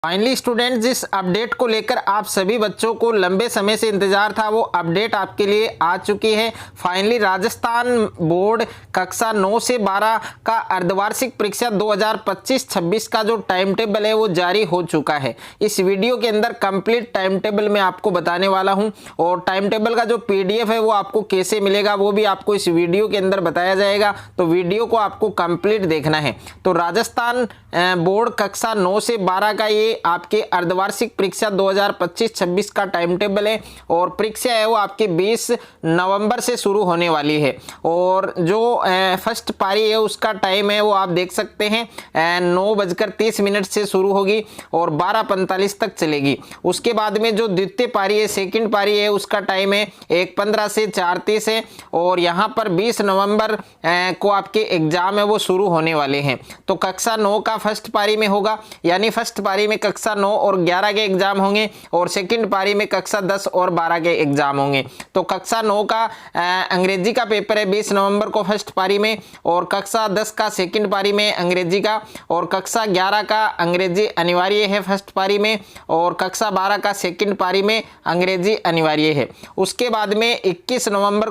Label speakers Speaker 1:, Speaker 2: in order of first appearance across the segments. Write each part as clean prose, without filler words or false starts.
Speaker 1: Finally student, जिस update को लेकर आप सभी बच्चों को लंबे समय से इंतजार था वो अपडेट आपके लिए आ चुकी है। फाइनली राजस्थान बोर्ड कक्षा 9 से 12 का अर्धवार्षिक परीक्षा 2025-26 का जो टाइम टेबल है वो जारी हो चुका है। इस वीडियो के अंदर कंप्लीट टाइम टेबल मैं आपको बताने वाला हूं और टाइम टेबल का जो पीडीएफ है वो आपको कैसे मिलेगा वो भी आपको इस वीडियो के अंदर बताया जाएगा, तो वीडियो को आपको कंप्लीट देखना है। तो राजस्थान बोर्ड कक्षा 9 से 12 का ये आपके अर्धवार्षिक परीक्षा 2025-26 का टाइम टेबल है और परीक्षा है वो आपके 20 नवंबर से शुरू होने वाली है। और जो फर्स्ट पारी है उसका टाइम है वो आप देख सकते हैं 9:30 से शुरू होगी और 12:45 तक चलेगी। उसके बाद में जो द्वितीय पारी है, सेकंड पारी है, उसका टाइम है 1:15 से 4:30 है और यहाँ पर 20 नवंबर को आपके एग्जाम है वो शुरू होने वाले हैं। तो कक्षा 9 का फर्स्ट पारी में होगा, यानी फर्स्ट पारी में कक्षा 9 और 11 के एग्जाम होंगे और सेकंड पारी में कक्षा 10 और 12 के एग्जाम होंगे। तो कक्षा 9 का अंग्रेजी का पेपर है 20 नवंबर को फर्स्ट पारी में और कक्षा 10 का सेकंड पारी में अंग्रेजी का और कक्षा 11 का अंग्रेजी अनिवार्य है फर्स्ट पारी में और कक्षा 12 का सेकंड पारी में अंग्रेजी अनिवार्य है। उसके बाद में 21 नवंबर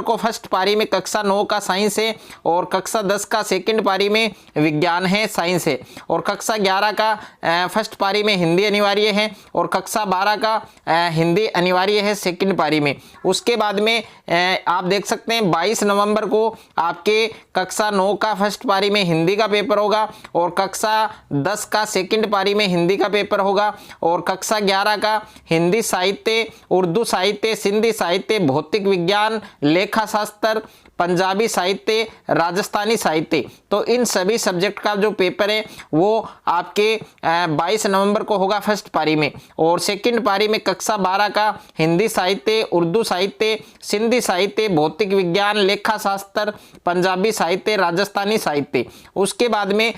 Speaker 1: को फर्स्ट पारी में कक्षा 9 का साइंस है और कक्षा 10 का सेकंड पारी में विज्ञान है, साइंस है और कक्षा 11 का फर्स्ट पारी में हिंदी अनिवार्य है और कक्षा 12 का हिंदी अनिवार्य है सेकंड पारी में। उसके बाद में आप देख सकते हैं 22 नवंबर को आपके कक्षा 9 का फर्स्ट पारी में हिंदी का पेपर होगा और कक्षा 10 का सेकंड पारी में हिंदी का पेपर होगा और कक्षा 11 का हिंदी साहित्य, उर्दू साहित्य, सिंधी साहित्य, भौतिक विज्ञान, लेखा शास्त्र, पंजाबी साहित्य, राजस्थानी साहित्य, तो इन सभी सब्जेक्ट का जो पेपर है वो आपके 22 नवंबर को होगा फर्स्ट पारी में और सेकंड पारी में कक्षा 12 का हिंदी साहित्य, उर्दू साहित्य, सिंधी साहित्य, भौतिक विज्ञान, लेखा शास्त्र, पंजाबी साहित्य, राजस्थानी साहित्य। उसके बाद में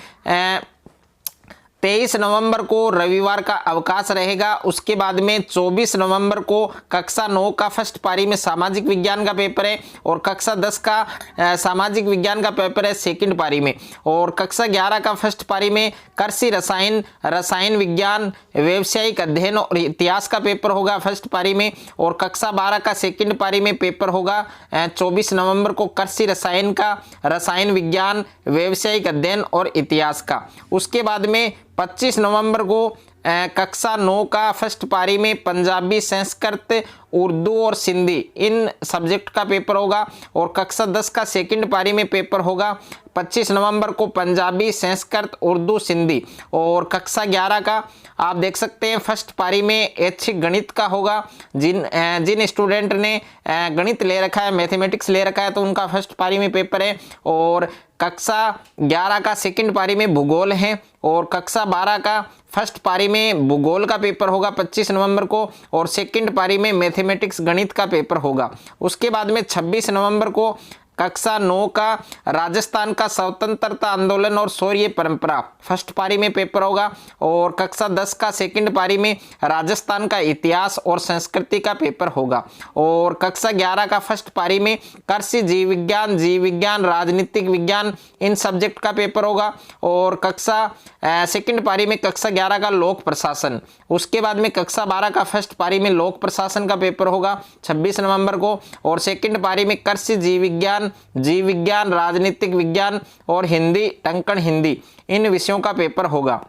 Speaker 1: 23 नवंबर को रविवार का अवकाश रहेगा। उसके बाद में 24 नवंबर को कक्षा 9 का फर्स्ट पारी में सामाजिक विज्ञान का पेपर है और कक्षा 10 का सामाजिक विज्ञान का पेपर है सेकंड पारी में और कक्षा 11 का फर्स्ट पारी में कृषि रसायन, रसायन विज्ञान, व्यावसायिक अध्ययन और इतिहास का पेपर होगा फर्स्ट पारी में और कक्षा 12 का सेकंड पारी में पेपर होगा 24 नवंबर को कृषि रसायन का, रसायन विज्ञान, व्यावसायिक अध्ययन और इतिहास का। उसके बाद में 25 नवंबर को कक्षा 9 का फर्स्ट पारी में पंजाबी, संस्कृत, उर्दू और सिंधी इन सब्जेक्ट का पेपर होगा और कक्षा 10 का सेकंड पारी में पेपर होगा 25 नवंबर को पंजाबी, संस्कृत, उर्दू, सिंधी और कक्षा 11 का आप देख सकते हैं फर्स्ट पारी में ऐच्छिक गणित का होगा। जिन स्टूडेंट ने गणित ले रखा है, मैथमेटिक्स ले रखा है, तो उनका फर्स्ट पारी में पेपर है और कक्षा 11 का सेकंड पारी में भूगोल है और कक्षा 12 का फर्स्ट पारी में भूगोल का पेपर होगा 25 नवंबर को और सेकंड पारी में मैथमेटिक्स गणित का पेपर होगा। उसके बाद में 26 नवंबर को कक्षा 9 का राजस्थान का स्वतंत्रता आंदोलन और शौर्य परंपरा फर्स्ट पारी में पेपर होगा और कक्षा 10 का सेकंड पारी में राजस्थान का इतिहास और संस्कृति का पेपर होगा और कक्षा 11 का फर्स्ट पारी में कृषि, जीव विज्ञान, राजनीतिक विज्ञान इन सब्जेक्ट का पेपर होगा और कक्षा सेकंड पारी में कक्षा 11 का लोक प्रशासन। उसके बाद में कक्षा 12 का फर्स्ट पारी में लोक प्रशासन का पेपर होगा 26 नवंबर को और सेकंड पारी में कृषि, जीव विज्ञान, राजनीतिक विज्ञान और हिंदी, टंकण हिंदी इन विषयों का पेपर होगा।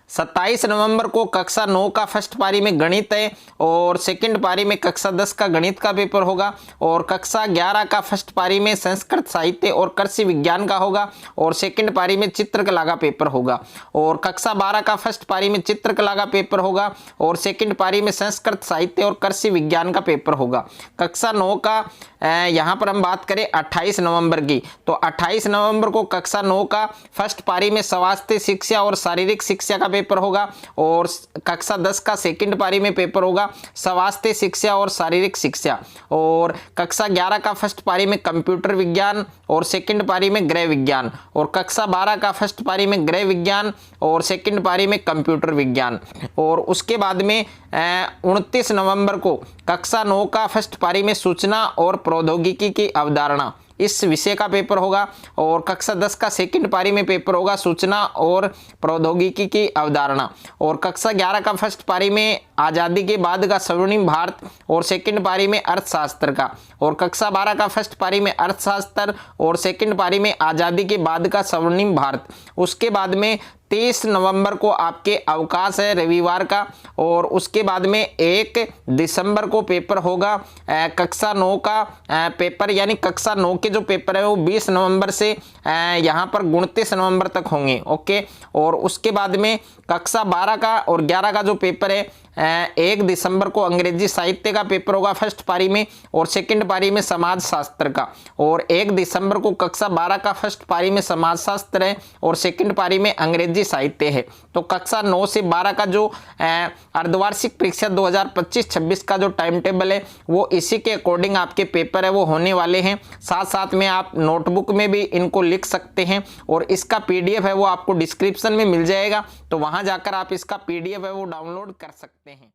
Speaker 1: 27 नवंबर को कक्षा 9 का फर्स्ट पारी में गणित है और सेकंड पारी में कक्षा 10 का गणित का पेपर होगा और कक्षा 11 का फर्स्ट पारी में संस्कृत साहित्य और कृषि विज्ञान का होगा और सेकंड पारी में चित्रकला का पेपर होगा और कक्षा 12 का फर्स्ट पारी में चित्रकला का पेपर होगा और सेकंड पारी में संस्कृत साहित्य और कृषि विज्ञान का पेपर होगा। कक्षा 9 का यहाँ पर हम बात करें 28 नवंबर की, तो 28 नवंबर को कक्षा 9 का फर्स्ट पारी में स्वास्थ्य शिक्षा और शारीरिक शिक्षा का पेपर होगा और कक्षा 10 का सेकंड पारी में पेपर होगा स्वास्थ्य शिक्षा और शारीरिक शिक्षा और कक्षा 11 का फर्स्ट पारी में कंप्यूटर विज्ञान और सेकंड पारी में गृह विज्ञान और कक्षा 12 का फर्स्ट पारी में गृह विज्ञान और सेकंड पारी में कंप्यूटर विज्ञान और उसके बाद में 29 नवंबर को कक्षा 9 का फर्स्ट पारी में सूचना और प्रौद्योगिकी की अवधारणा इस विषय का पेपर होगा। और कक्षा 10 का सेकंड पारी में पेपर होगा सूचना और प्रौद्योगिकी की अवधारणा। और कक्षा 11 का फर्स्ट पारी में आज़ादी के बाद का स्वर्णिम भारत और सेकंड पारी में अर्थशास्त्र का। और कक्षा 12 का फर्स्ट पारी में अर्थशास्त्र और सेकंड पारी में आज़ादी के बाद का स्वर्णिम भारत। उसके बाद में 23 नवंबर को आपके अवकाश है रविवार का। और उसके बाद में 1 दिसंबर को पेपर होगा कक्षा 9 का पेपर, यानी कक्षा 9 के जो पेपर है वो 20 नवंबर से यहाँ पर 29 नवंबर तक होंगे। ओके। और उसके बाद में कक्षा 12 का और 11 का जो पेपर है 1 दिसंबर को अंग्रेजी साहित्य का पेपर होगा फर्स्ट पारी में और सेकंड पारी में समाज शास्त्र का। और 1 दिसंबर को कक्षा 12 का फर्स्ट पारी में समाज शास्त्र है और सेकंड पारी में अंग्रेजी साहित्य है। तो कक्षा 9 से 12 का जो अर्धवार्षिक परीक्षा 2025-26 का जो टाइम टेबल है वो इसी के अकॉर्डिंग आपके पेपर है वो होने वाले हैं। साथ साथ में आप नोटबुक में भी इनको लिख सकते हैं और इसका PDF है वो आपको डिस्क्रिप्शन में मिल जाएगा, तो वहां जाकर आप इसका PDF है वो डाउनलोड कर सकते हैं।